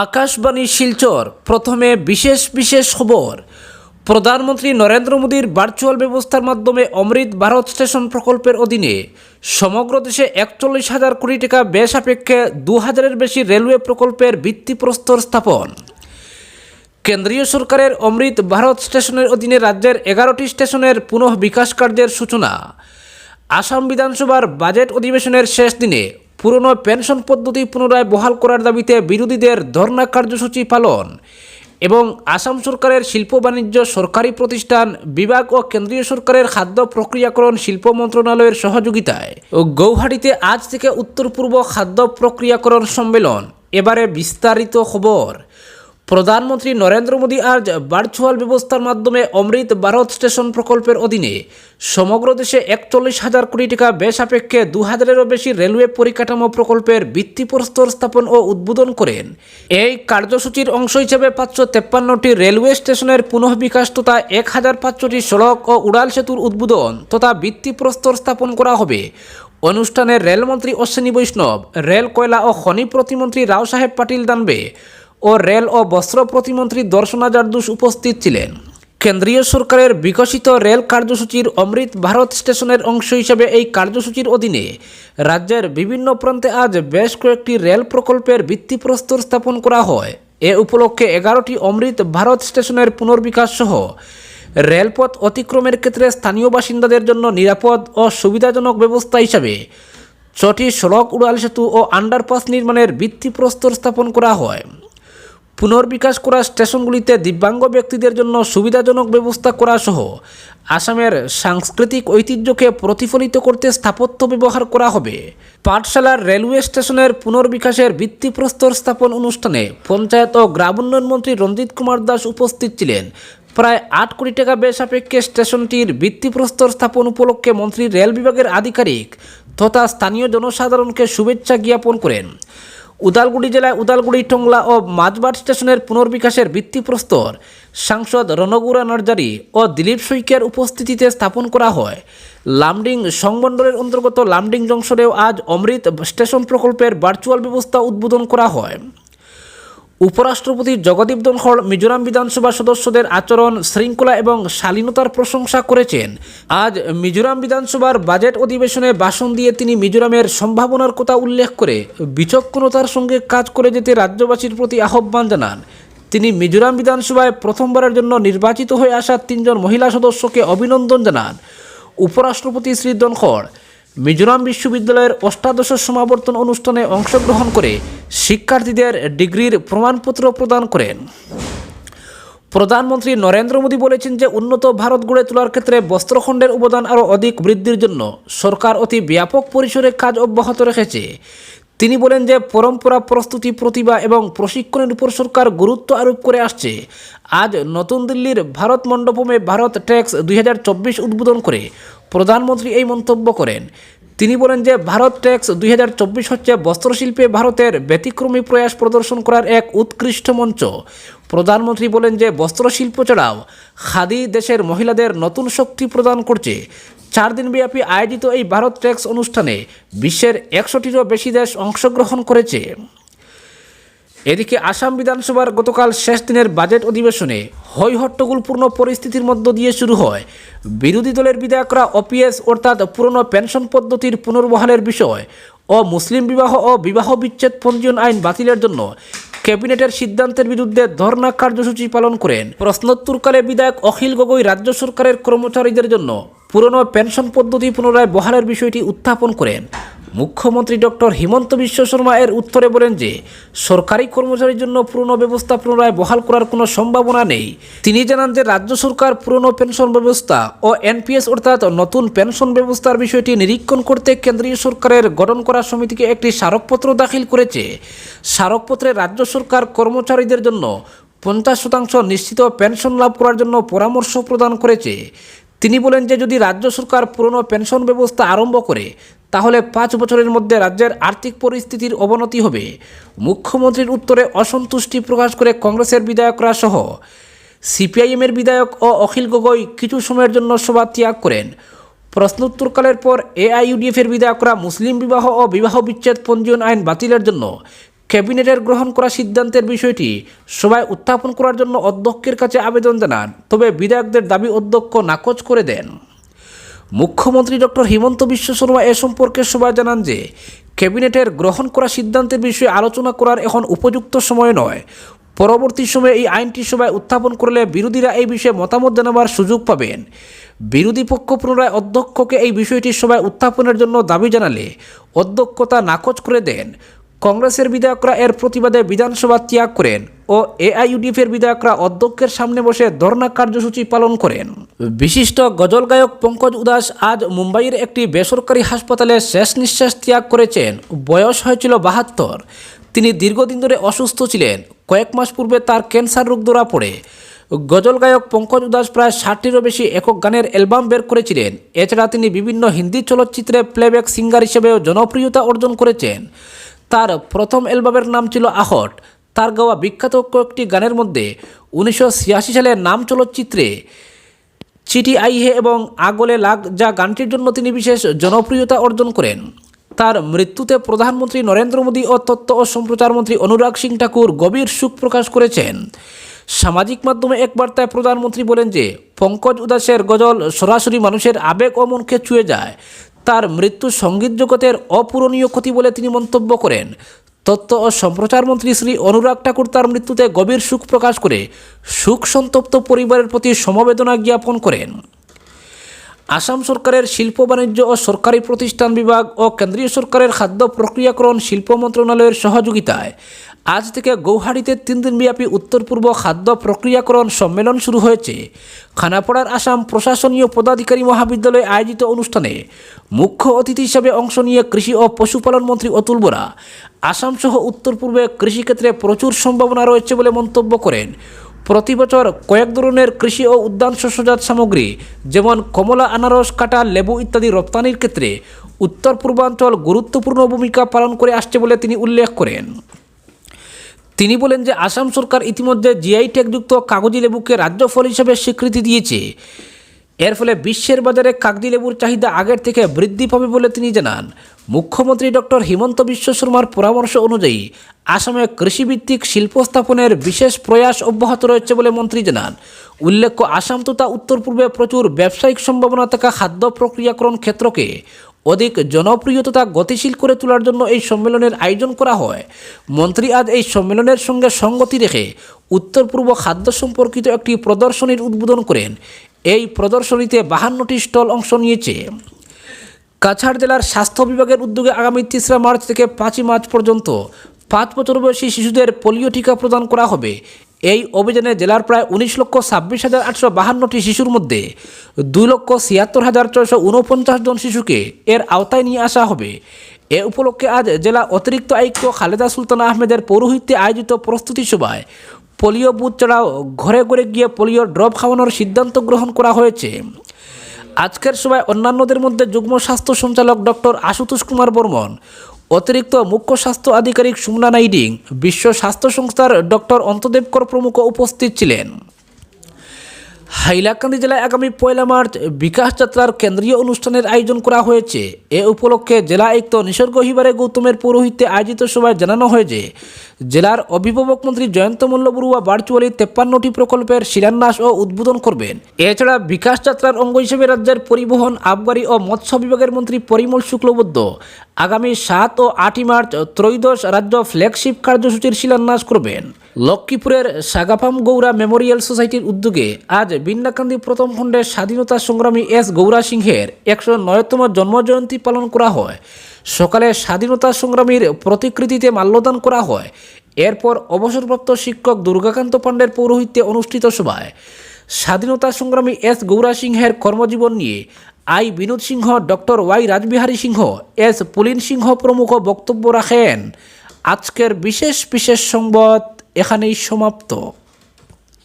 আকাশবাণী শিলচর প্রথমে বিশেষ খবর। প্রধানমন্ত্রী নরেন্দ্র মোদীর ভার্চুয়াল ব্যবস্থার মাধ্যমে অমৃত ভারত স্টেশন প্রকল্পের অধীনে সমগ্র দেশে ৪১,০০০ কোটি টাকা ব্যয় সাপেক্ষে ২,০০০-এর বেশি রেলওয়ে প্রকল্পের ভিত্তিপ্রস্তর স্থাপন। কেন্দ্রীয় সরকারের অমৃত ভারত স্টেশনের অধীনে রাজ্যের ১১টি স্টেশনের পুনঃ বিকাশ কার্যের সূচনা। আসাম বিধানসভার বাজেট অধিবেশনের শেষ দিনে পুরনো পেনশন পদ্ধতি পুনরায় বহাল করার দাবিতে বিরোধীদের ধর্ণা কার্যসূচি পালন এবং আসাম সরকারের শিল্প বাণিজ্য সরকারি প্রতিষ্ঠান বিভাগ ও কেন্দ্রীয় সরকারের খাদ্য প্রক্রিয়াকরণ শিল্প মন্ত্রণালয়ের সহযোগিতায় গৌহাটিতে আজ থেকে উত্তর পূর্ব খাদ্য প্রক্রিয়াকরণ সম্মেলন। এবারে বিস্তারিত খবর। প্রধানমন্ত্রী নরেন্দ্র মোদী আজ ভার্চুয়াল ব্যবস্থার মাধ্যমে অমৃত ভারত স্টেশন প্রকল্পের অধীনে সমগ্র দেশে ৪১,০০০ কোটি টাকা ব্যয় সাপেক্ষে ২,০০০-এরও বেশি রেলওয়ে পরিকাঠামো প্রকল্পের ভিত্তিপ্রস্তর স্থাপন ও উদ্বোধন করেন। এই কার্যসূচির অংশ হিসেবে ৫৫৩টি রেলওয়ে স্টেশনের পুনঃবিকাশ তথা ১,৫০০টি সড়ক ও উড়াল সেতুর উদ্বোধন তথা ভিত্তিপ্রস্তর স্থাপন করা হবে। অনুষ্ঠানে রেলমন্ত্রী অশ্বিনী বৈষ্ণব, রেল কয়লা ও খনি প্রতিমন্ত্রী রাও সাহেব পাটিল দানবে ও রেল ও বস্ত্র প্রতিমন্ত্রী দর্শনা জারদুস উপস্থিত ছিলেন। কেন্দ্রীয় সরকারের বিকশিত রেল কার্যসূচির অমৃত ভারত স্টেশনের অংশ হিসেবে এই কার্যসূচির অধীনে রাজ্যের বিভিন্ন প্রান্তে আজ বেশ কয়েকটি রেল প্রকল্পের ভিত্তিপ্রস্তর স্থাপন করা হয়। এ উপলক্ষে ১১টি অমৃত ভারত স্টেশনের পুনর্বিকাশ সহ রেলপথ অতিক্রমের ক্ষেত্রে স্থানীয় বাসিন্দাদের জন্য নিরাপদ ও সুবিধাজনক ব্যবস্থা হিসাবে ৬টি সড়ক, উড়াল সেতু ও আন্ডারপাস নির্মাণের ভিত্তিপ্রস্তর স্থাপন করা হয়। পুনর্বিকাশ করা স্টেশনগুলিতে দিব্যাঙ্গ ব্যক্তিদের জন্য সুবিধাজনক ব্যবস্থা করা সহ আসামের সাংস্কৃতিক ঐতিহ্যকে প্রতিফলিত করতে স্থাপত্য ব্যবহার করা হবে। পাঠশালার রেলওয়ে স্টেশনের পুনর্বিকাশের ভিত্তিপ্রস্তর স্থাপন অনুষ্ঠানে পঞ্চায়েত ও গ্রাম উন্নয়ন মন্ত্রী রঞ্জিত কুমার দাস উপস্থিত ছিলেন। প্রায় ৮ কোটি টাকা ব্যয় সাপেক্ষে স্টেশনটির ভিত্তিপ্রস্তর স্থাপন উপলক্ষে মন্ত্রী রেল বিভাগের আধিকারিক তথা স্থানীয় জনসাধারণকে শুভেচ্ছা জ্ঞাপন করেন। উদালগুড়ি জেলায় উদালগুড়ি, টংলা ও মাঝবাট স্টেশনের পুনর্বিকাশের ভিত্তিপ্রস্তর সাংসদ রণগুরা নার্জারি ও দিলীপ শইকিয়ার উপস্থিতিতে স্থাপন করা হয়। লামডিং সংমণ্ডলের অন্তর্গত লামডিং জংশনেও আজ অমৃত স্টেশন প্রকল্পের ভার্চুয়াল ব্যবস্থা উদ্বোধন করা হয়। উপরাষ্ট্রপতি জগদীপ ধনখড় মিজোরাম বিধানসভা সদস্যদের আচরণ, শৃঙ্খলা এবং শালীনতার প্রশংসা করেছেন। আজ মিজোরাম বিধানসভার বাজেট অধিবেশনে ভাষণ দিয়ে তিনি মিজোরামের সম্ভাবনার কথা উল্লেখ করে বিচক্ষণতার সঙ্গে কাজ করে যেতে রাজ্যবাসীর প্রতি আহ্বান জানান। তিনি মিজোরাম বিধানসভায় প্রথমবারের জন্য নির্বাচিত হয়ে আসা ৩ জন মহিলা সদস্যকে অভিনন্দন জানান। উপরাষ্ট্রপতি শ্রী ধনখড় মিজোরাম বিশ্ববিদ্যালয়ের অষ্টাদশ সমাবর্তন অনুষ্ঠানে অংশগ্রহণ করে শিক্ষার্থীদের ডিগ্রির প্রমাণপত্র প্রদান করেন। প্রধানমন্ত্রী নরেন্দ্র মোদী বলেছেন যে উন্নত ভারত গড়ে তোলার ক্ষেত্রে বস্ত্রখণ্ডের অবদান আরও অধিক বৃদ্ধির জন্য সরকার অতি ব্যাপক পরিসরে কাজ অব্যাহত রেখেছে। তিনি বলেন যে পরম্পরা, প্রস্তুতি, প্রতিভা এবং প্রশিক্ষণের উপর সরকার গুরুত্ব আরোপ করে আসছে। আজ নতুন দিল্লির ভারত মণ্ডপমে ভারত টেক্স ২০২৪ উদ্বোধন করে প্রধানমন্ত্রী এই মন্তব্য করেন। তিনি বলেন যে ভারত টেক্স ২০২৪ হচ্ছে বস্ত্রশিল্পে ভারতের ব্যতিক্রমী প্রয়াস প্রদর্শন করার এক উৎকৃষ্ট মঞ্চ। প্রধানমন্ত্রী বলেন যে বস্ত্রশিল্প ছাড়াও খাদি দেশের মহিলাদের নতুন শক্তি প্রদান করছে। ৪ দিনব্যাপী আয়োজিত এই ভারত টেক্স অনুষ্ঠানে বিশ্বের ১০০টিরও বেশি দেশ অংশগ্রহণ করেছে। এদিকে আসাম বিধানসভার গতকাল শেষ দিনের বাজেট অধিবেশনে হইহট্টগোলপূর্ণ পরিস্থিতির মধ্য দিয়ে শুরু হয়। বিরোধী দলের বিধায়করা ওপিএস অর্থাৎ পুরনো পেনশন পদ্ধতির পুনর্বহালের বিষয় ও মুসলিম বিবাহ ও বিবাহ বিচ্ছেদ পঞ্জীয়ন আইন বাতিলের জন্য ক্যাবিনেটের সিদ্ধান্তের বিরুদ্ধে ধর্ণা কার্যসূচি পালন করেন। প্রশ্নোত্তরকালে বিধায়ক অখিল গগৈ রাজ্য সরকারের কর্মচারীদের জন্য পুরনো পেনশন পদ্ধতি পুনরায় বহালের বিষয়টি উত্থাপন করেন। মুখ্যমন্ত্রী ডক্টর হিমন্ত বিশ্ব শর্মা এর উত্তরে বলেন যে সরকারি কর্মচারীর জন্য পুরনো ব্যবস্থা পুনরায় বহাল করার কোনো সম্ভাবনা নেই। তিনি জানান যে রাজ্য সরকার পুরনো পেনশন ব্যবস্থা ও এনপিএস অর্থাৎ নতুন পেনশন ব্যবস্থার বিষয়টি নিরীক্ষণ করতে কেন্দ্রীয় সরকারের গঠন করা সমিতিকে একটি স্মারকপত্র দাখিল করেছে। স্মারকপত্রে রাজ্য সরকার কর্মচারীদের জন্য ৫০% নিশ্চিত পেনশন লাভ করার জন্য পরামর্শ প্রদান করেছে। তিনি বলেন যে যদি রাজ্য সরকার পুরনো পেনশন ব্যবস্থা আরম্ভ করে তাহলে ৫ বছরের মধ্যে রাজ্যের আর্থিক পরিস্থিতির অবনতি হবে। মুখ্যমন্ত্রীর উত্তরে অসন্তুষ্টি প্রকাশ করে কংগ্রেসের বিধায়করা সহ সিপিআইএমের বিধায়ক ও অখিল গগৈ কিছু সময়ের জন্য সভা ত্যাগ করেন। প্রশ্নোত্তরকালের পর এআইইউডিএফের বিধায়করা মুসলিম বিবাহ ও বিবাহ বিচ্ছেদ পঞ্জীয়ন আইন বাতিলের জন্য ক্যাবিনেটের গ্রহণ করা সিদ্ধান্তের বিষয়টি সভায় উত্থাপন করার জন্য অধ্যক্ষের কাছে আবেদন জানান, তবে বিধায়কদের দাবি অধ্যক্ষ নাকচ করে দেন। মুখ্যমন্ত্রী ডক্টর হিমন্ত বিশ্ব শর্মা এ সম্পর্কে সভায় জানান যে ক্যাবিনেটের গ্রহণ করা সিদ্ধান্তের বিষয়ে আলোচনা করার এখন উপযুক্ত সময় নয়। পরবর্তী সময়ে এই আইনটি সভায় উত্থাপন করলে বিরোধীরা এই বিষয়ে মতামত জানাবার সুযোগ পাবেন। বিরোধী পক্ষ পুনরায় অধ্যক্ষকে এই বিষয়টি সভায় উত্থাপনের জন্য দাবি জানালে অধ্যক্ষ তা নাকচ করে দেন। কংগ্রেসের বিধায়করা এর প্রতিবাদে বিধানসভা ত্যাগ করেন ও এআইইউডিএফের বিধায়করা অধ্যক্ষের সামনে বসে ধর্ণা কার্যসূচি পালন করেন। বিশিষ্ট গজল গায়ক পঙ্কজ উদাস আজ মুম্বাইয়ের একটি বেসরকারি হাসপাতালে শেষ নিঃশ্বাস ত্যাগ করেছেন। বয়স হয়েছিল 72। তিনি দীর্ঘদিন ধরে অসুস্থ ছিলেন। কয়েক মাস পূর্বে তার ক্যান্সার রোগ ধরা পড়ে। গজল গায়ক পঙ্কজ উদাস প্রায় 60টিরও বেশি একক গানের অ্যালবাম বের করেছিলেন। এছাড়া তিনি বিভিন্ন হিন্দি চলচ্চিত্রে প্লেব্যাক সিঙ্গার হিসেবেও জনপ্রিয়তা অর্জন করেছেন। তার প্রথম অ্যালবামের নাম ছিল আহট। তার গাওয়া বিখ্যাত কয়েকটি গানের মধ্যে 1986 সালে নাম চলচ্চিত্রে চিঠি আই হে এবং আগলে লাগ যা গানটির জন্য তিনি বিশেষ জনপ্রিয়তা অর্জন করেন। তার মৃত্যুতে প্রধানমন্ত্রী নরেন্দ্র মোদী ও তথ্য ও সম্প্রচার মন্ত্রী অনুরাগ সিং ঠাকুর গভীর শোক প্রকাশ করেছেন। সামাজিক মাধ্যমে এক বার্তায় প্রধানমন্ত্রী বলেন যে পঙ্কজ উদাসের গজল সরাসরি মানুষের আবেগ ও মনকে ছুঁয়ে যায়। তার মৃত্যু সঙ্গীত জগতের অপূরণীয় ক্ষতি বলে তিনি মন্তব্য করেন। তথ্য ও সম্প্রচার মন্ত্রী শ্রী অনুরাগ ঠাকুর তার মৃত্যুতে গভীর শোক প্রকাশ করে শোক সন্তপ্ত পরিবারের প্রতি সমবেদনা জ্ঞাপন করেন। আসাম সরকারের শিল্প বাণিজ্য ও সরকারি প্রতিষ্ঠান বিভাগ ও কেন্দ্রীয় সরকারের খাদ্য প্রক্রিয়াকরণ শিল্প মন্ত্রণালয়ের সহযোগিতায় আজ থেকে গৌহাটিতে 3 দিনব্যাপী উত্তর পূর্ব খাদ্য প্রক্রিয়াকরণ সম্মেলন শুরু হয়েছে। খানাপাড়ার আসাম প্রশাসনীয় পদাধিকারী মহাবিদ্যালয়ে আয়োজিত অনুষ্ঠানে মুখ্য অতিথি হিসেবে অংশ নিয়ে কৃষি ও পশুপালন মন্ত্রী অতুল বোরা আসাম সহ উত্তর পূর্বে কৃষিক্ষেত্রে প্রচুর সম্ভাবনা রয়েছে বলে মন্তব্য করেন। প্রতি বছর কয়েক ধরনের কৃষি ও উদ্যান শস্যজাত সামগ্রী যেমন কমলা, আনারস, কাঁঠাল, লেবু ইত্যাদি রপ্তানির ক্ষেত্রে উত্তর পূর্বাঞ্চল গুরুত্বপূর্ণ ভূমিকা পালন করে আসছে বলে তিনি উল্লেখ করেন। তিনি বলেন যে আসাম সরকার ইতিমধ্যে জিআই ট্যাগযুক্ত কাগজি লেবুকে রাজ্য ফল হিসেবে স্বীকৃতি দিয়েছে। এর ফলে বিশ্বের বাজারে কাগজি লেবুর চাহিদা আগের থেকে বৃদ্ধি পাবে বলে তিনি জানান। মুখ্যমন্ত্রী ডক্টর হিমন্ত বিশ্ব শর্মার পরামর্শ অনুযায়ী আসামে কৃষিভিত্তিক শিল্প স্থাপনের বিশেষ প্রয়াস অব্যাহত রয়েছে বলে মন্ত্রী জানান। উল্লেখ্য, আসাম তথা উত্তর পূর্বে প্রচুর ব্যবসায়িক সম্ভাবনা থাকা খাদ্য প্রক্রিয়াকরণ ক্ষেত্রকে অধিক জনপ্রিয় তথা গতিশীল করে তোলার জন্য এই সম্মেলনের আয়োজন করা হয়। মন্ত্রী আজ এই সম্মেলনের সঙ্গে সঙ্গতি রেখে উত্তর পূর্ব খাদ্য সম্পর্কিত একটি প্রদর্শনীর উদ্বোধন করেন। এই প্রদর্শনীতে 52টি স্টল অংশ নিয়েছে। কাছাড় জেলার স্বাস্থ্য বিভাগের উদ্যোগে আগামী 3 মার্চ থেকে 5 মার্চ পর্যন্ত 5 বছর বয়সী শিশুদের পোলিও টিকা প্রদান করা হবে। এই অভিযানে জেলার প্রায় 19,26,852টি শিশুর মধ্যে 2,76,649 জন শিশুকে এর আওতায় নিয়ে আসা হবে। এ উপলক্ষে আজ জেলা অতিরিক্ত আয়ুক্ত খালেদা সুলতানা আহমেদের পৌরোহিত্যে আয়োজিত প্রস্তুতি সভায় পোলিও বুথ ছাড়াও ঘরে ঘরে গিয়ে পোলিও ড্রপ খাওয়ানোর সিদ্ধান্ত গ্রহণ করা হয়েছে। আজকের সভায় অন্যান্যদের মধ্যে যুগ্ম স্বাস্থ্য সঞ্চালক ডক্টর আশুতোষ কুমার বর্মন, অতিরিক্ত মুখ্য স্বাস্থ্য আধিকারিক সুমনা নাইডিং, বিশ্ব স্বাস্থ্য সংস্থার ডক্টর অন্তদেব কর প্রমুখ উপস্থিত ছিলেন। হাইলাকান্দি জেলায় আগামী 1 মার্চ বিকাশ যাত্রার কেন্দ্রীয় অনুষ্ঠানের আয়োজন করা হয়েছে। এ উপলক্ষে জেলা আয়ুক্ত নিসর্গ হিবারে গৌতমের পৌরোহিত্যে আয়োজিত সভায় জানানো হয় যে জেলার অভিভাবক মন্ত্রী জয়ন্ত মল্ল বড়ুয়া ভার্চুয়ালি 53টি প্রকল্পের শিলান্যাস ও উদ্বোধন করবেন। এছাড়া বিকাশ যাত্রার অঙ্গ হিসেবে রাজ্যের পরিবহন, আবগারি ও মৎস্য বিভাগের মন্ত্রী পরিমল শুক্লবৈদ্য আগামী 7 ও 8 মার্চ ত্রয়োদশ রাজ্য ফ্ল্যাগশিপ কার্যসূচির শিলান্যাস করবেন। লক্ষ্মীপুরের সাগাফাম গৌরা মেমোরিয়াল সোসাইটির উদ্যোগে আজ বিন্নাকান্দি প্রথম খণ্ডের স্বাধীনতা সংগ্রামী এস গৌরা সিংহের 109তম জন্মজয়ন্তী পালন করা হয়। সকালে স্বাধীনতা সংগ্রামীর প্রতিকৃতিতে মাল্যদান করা হয়। এরপর অবসরপ্রাপ্ত শিক্ষক দুর্গাকান্ত পাণ্ডের পৌরোহিত্যে অনুষ্ঠিত সভায় স্বাধীনতা সংগ্রামী এস গৌরা সিংহের কর্মজীবন নিয়ে I Binod Singha, doctor Y Rajbihari Singha, S Pulin Singha প্রমুখ বক্তব্য রাখেন। আজকের বিশেষ সংবাদ এখানেই সমাপ্ত।